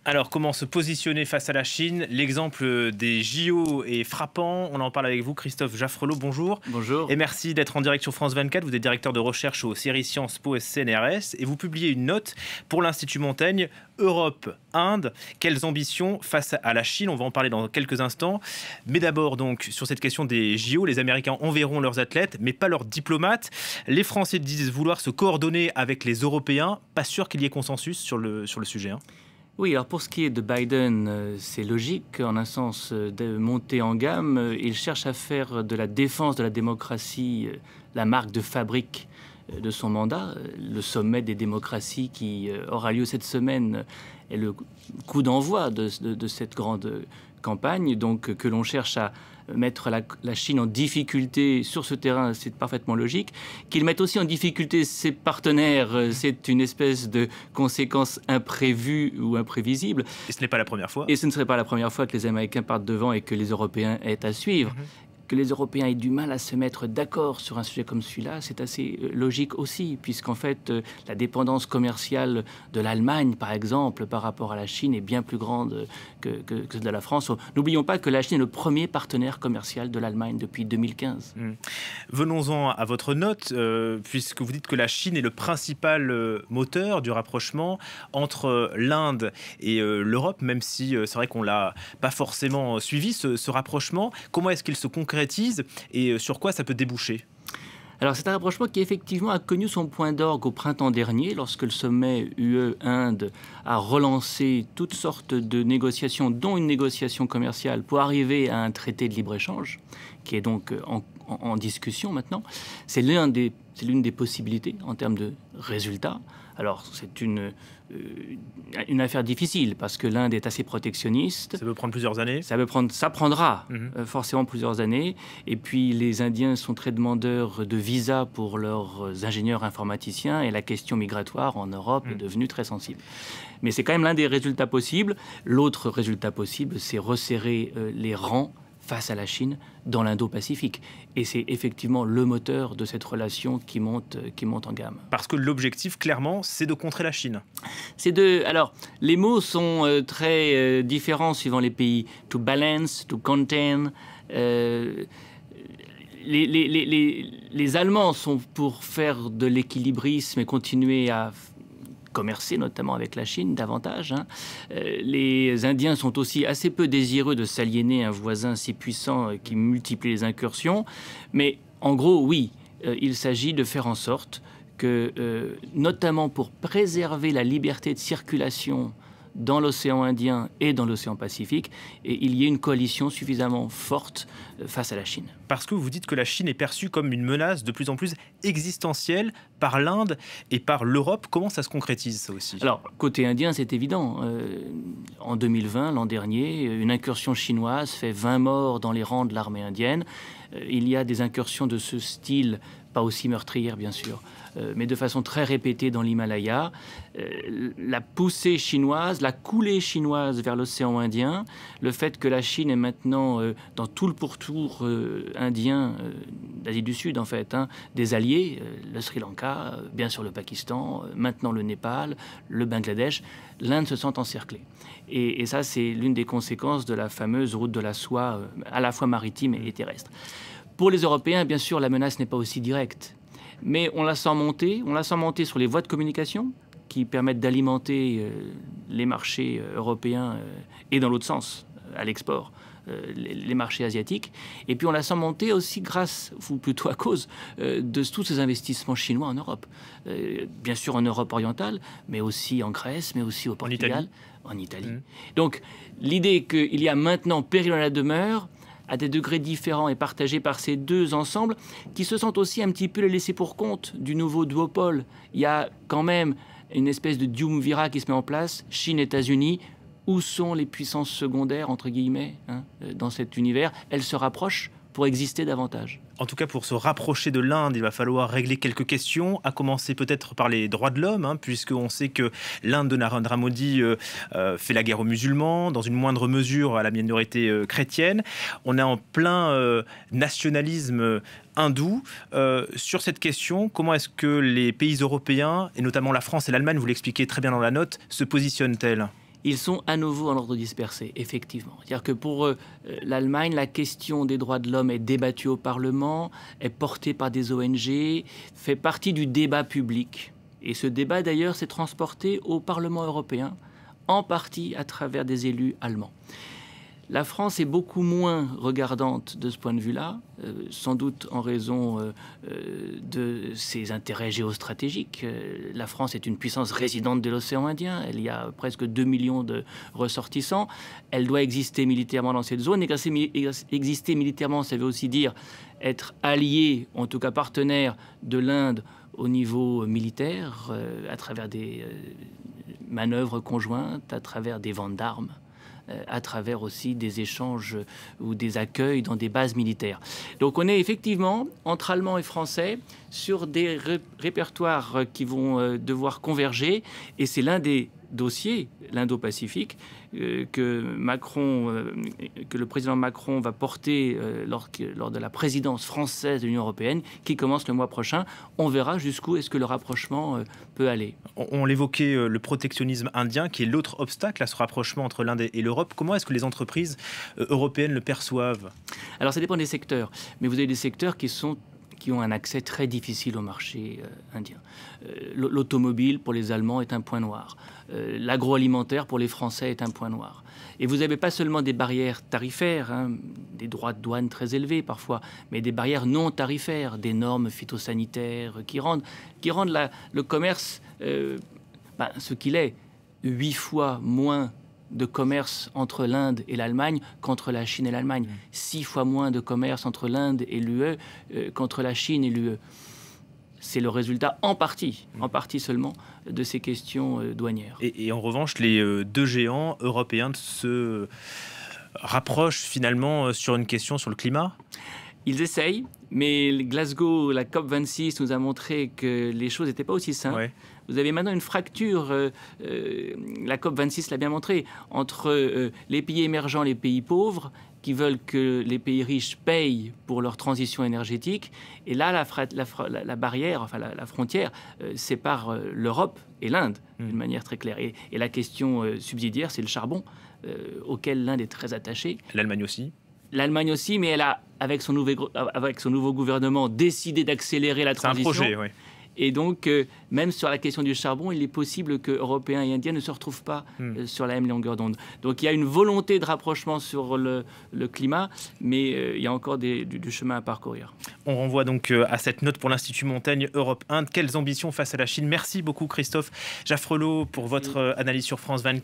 Alors, comment se positionner face à la Chine? L'exemple des JO est frappant. On en parle avec vous, Christophe Jaffrelot. Bonjour. Bonjour. Et merci d'être en direct sur France 24. Vous êtes directeur de recherche au CERI Sciences Po CNRS et vous publiez une note pour l'Institut Montaigne, Europe, Inde. Quelles ambitions face à la Chine? On va en parler dans quelques instants. Mais d'abord, donc, sur cette question des JO, les Américains enverront leurs athlètes, mais pas leurs diplomates. Les Français disent vouloir se coordonner avec les Européens. Pas sûr qu'il y ait consensus sur le sujet. Oui, alors pour ce qui est de Biden, c'est logique, en un sens, de monter en gamme. Il cherche à faire de la défense de la démocratie la marque de fabrique de son mandat. Le sommet des démocraties qui aura lieu cette semaine est le coup d'envoi de cette grande campagne, donc que l'on cherche à mettre la Chine en difficulté sur ce terrain, c'est parfaitement logique. Qu'ils mettent aussi en difficulté ses partenaires, c'est une espèce de conséquence imprévue ou imprévisible. Et ce n'est pas la première fois. Et ce ne serait pas la première fois que les Américains partent devant et que les Européens aient à suivre. Que les Européens aient du mal à se mettre d'accord sur un sujet comme celui-là, c'est assez logique aussi, puisqu'en fait, la dépendance commerciale de l'Allemagne, par exemple, par rapport à la Chine, est bien plus grande que de la France. N'oublions pas que la Chine est le premier partenaire commercial de l'Allemagne depuis 2015. Venons-en à votre note, puisque vous dites que la Chine est le principal moteur du rapprochement entre l'Inde et l'Europe, même si c'est vrai qu'on ne l'a pas forcément suivi, ce rapprochement. Comment est-ce qu'il se concrétise et sur quoi ça peut déboucher? Alors c'est un rapprochement qui effectivement a connu son point d'orgue au printemps dernier, lorsque le sommet UE-Inde a relancé toutes sortes de négociations, dont une négociation commerciale, pour arriver à un traité de libre-échange, qui est donc en discussion maintenant. C'est l'une des possibilités en termes de résultats. Alors c'est une affaire difficile parce que l'Inde est assez protectionniste. Ça peut prendre plusieurs années. Ça prendra forcément plusieurs années. Et puis les Indiens sont très demandeurs de visas pour leurs ingénieurs informaticiens et la question migratoire en Europe est devenue très sensible. Mais c'est quand même l'un des résultats possibles. L'autre résultat possible, c'est resserrer les rangs face à la Chine dans l'Indo-Pacifique. Et c'est effectivement le moteur de cette relation qui monte en gamme. Parce que l'objectif, clairement, c'est de contrer la Chine. Alors, les mots sont très différents suivant les pays. To balance, to contain. Les Allemands sont pour faire de l'équilibrisme et continuer à commercer notamment avec la Chine davantage. Les Indiens sont aussi assez peu désireux de s'aliéner un voisin si puissant qui multiplie les incursions. Mais en gros, oui, il s'agit de faire en sorte que, notamment pour préserver la liberté de circulation dans l'océan Indien et dans l'océan Pacifique, et il y ait une coalition suffisamment forte face à la Chine. Parce que vous dites que la Chine est perçue comme une menace de plus en plus existentielle par l'Inde et par l'Europe. Comment ça se concrétise, ça aussi? Alors, côté indien, c'est évident. En 2020, l'an dernier, une incursion chinoise fait 20 morts dans les rangs de l'armée indienne. Il y a des incursions de ce style, pas aussi meurtrières, bien sûr, mais de façon très répétée dans l'Himalaya. La poussée chinoise, la coulée chinoise vers l'océan Indien, le fait que la Chine est maintenant dans tout le pourtour indien, d'Asie du Sud en fait, des alliés, le Sri Lanka, bien sûr le Pakistan, maintenant le Népal, le Bangladesh, l'Inde se sent encerclée. Et ça, c'est l'une des conséquences de la fameuse route de la soie, à la fois maritime et terrestre. Pour les Européens, bien sûr, la menace n'est pas aussi directe. Mais on la sent monter sur les voies de communication qui permettent d'alimenter les marchés européens et dans l'autre sens, à l'export, les marchés asiatiques. Et puis on la sent monter aussi grâce, ou plutôt à cause, de tous ces investissements chinois en Europe. Bien sûr en Europe orientale, mais aussi en Grèce, mais aussi au Portugal, en Italie. Donc l'idée qu'il y a maintenant péril à la demeure, à des degrés différents et partagés par ces deux ensembles, qui se sentent aussi un petit peu les laissés pour compte du nouveau duopole. Il y a quand même une espèce de triumvirat qui se met en place, Chine-États-Unis. Où sont les puissances secondaires, entre guillemets, dans cet univers? Elles se rapprochent pour exister davantage. En tout cas, pour se rapprocher de l'Inde, il va falloir régler quelques questions, à commencer peut-être par les droits de l'homme, puisqu'on sait que l'Inde de Narendra Modi fait la guerre aux musulmans, dans une moindre mesure à la minorité chrétienne. On est en plein nationalisme hindou. Sur cette question, comment est-ce que les pays européens, et notamment la France et l'Allemagne, vous l'expliquez très bien dans la note, se positionnent-elles? Ils sont à nouveau en ordre dispersé, effectivement. C'est-à-dire que pour l'Allemagne, la question des droits de l'homme est débattue au Parlement, est portée par des ONG, fait partie du débat public. Et ce débat, d'ailleurs, s'est transporté au Parlement européen, en partie à travers des élus allemands. La France est beaucoup moins regardante de ce point de vue-là, sans doute en raison de ses intérêts géostratégiques. La France est une puissance résidente de l'océan Indien. Elle y a presque 2 millions de ressortissants. Elle doit exister militairement dans cette zone. Exister militairement, ça veut aussi dire être allié, en tout cas partenaire de l'Inde au niveau militaire, à travers des manœuvres conjointes, à travers des ventes d'armes, à travers aussi des échanges ou des accueils dans des bases militaires. Donc on est effectivement, entre Allemands et Français, sur des répertoires qui vont devoir converger, et c'est l'un des dossiers, l'Indo-Pacifique, que le président Macron va porter lors de la présidence française de l'Union européenne, qui commence le mois prochain. On verra jusqu'où est-ce que le rapprochement peut aller. On l'évoquait, le protectionnisme indien, qui est l'autre obstacle à ce rapprochement entre l'Inde et l'Europe. Comment est-ce que les entreprises européennes le perçoivent? Alors ça dépend des secteurs, mais vous avez des secteurs qui ont un accès très difficile au marché indien. L'automobile, pour les Allemands, est un point noir. L'agroalimentaire, pour les Français, est un point noir. Et vous n'avez pas seulement des barrières tarifaires, des droits de douane très élevés parfois, mais des barrières non tarifaires, des normes phytosanitaires qui rendent le commerce ce qu'il est, 8 fois moins de commerce entre l'Inde et l'Allemagne qu'entre la Chine et l'Allemagne. 6 fois moins de commerce entre l'Inde et l'UE qu'entre la Chine et l'UE. C'est le résultat, en partie seulement, de ces questions douanières. Et en revanche, les deux géants européens se rapprochent finalement sur une question sur le climat? Ils essayent, mais Glasgow, la COP26 nous a montré que les choses n'étaient pas aussi simples. Ouais. Vous avez maintenant une fracture, la COP26 l'a bien montré, entre les pays émergents et les pays pauvres, qui veulent que les pays riches payent pour leur transition énergétique. Et là, la barrière, enfin la frontière, sépare l'Europe et l'Inde d'une manière très claire. Et la question subsidiaire, c'est le charbon, auquel l'Inde est très attachée. L'Allemagne aussi. L'Allemagne aussi, mais elle a, avec son nouveau gouvernement, décidé d'accélérer la transition. C'est un projet, oui. Et donc, même sur la question du charbon, il est possible que Européens et Indiens ne se retrouvent pas sur la même longueur d'onde. Donc, il y a une volonté de rapprochement sur le climat, mais il y a encore du chemin à parcourir. On renvoie donc à cette note pour l'Institut Montaigne Europe Inde. Quelles ambitions face à la Chine? Merci beaucoup Christophe Jaffrelot pour votre analyse sur France 24.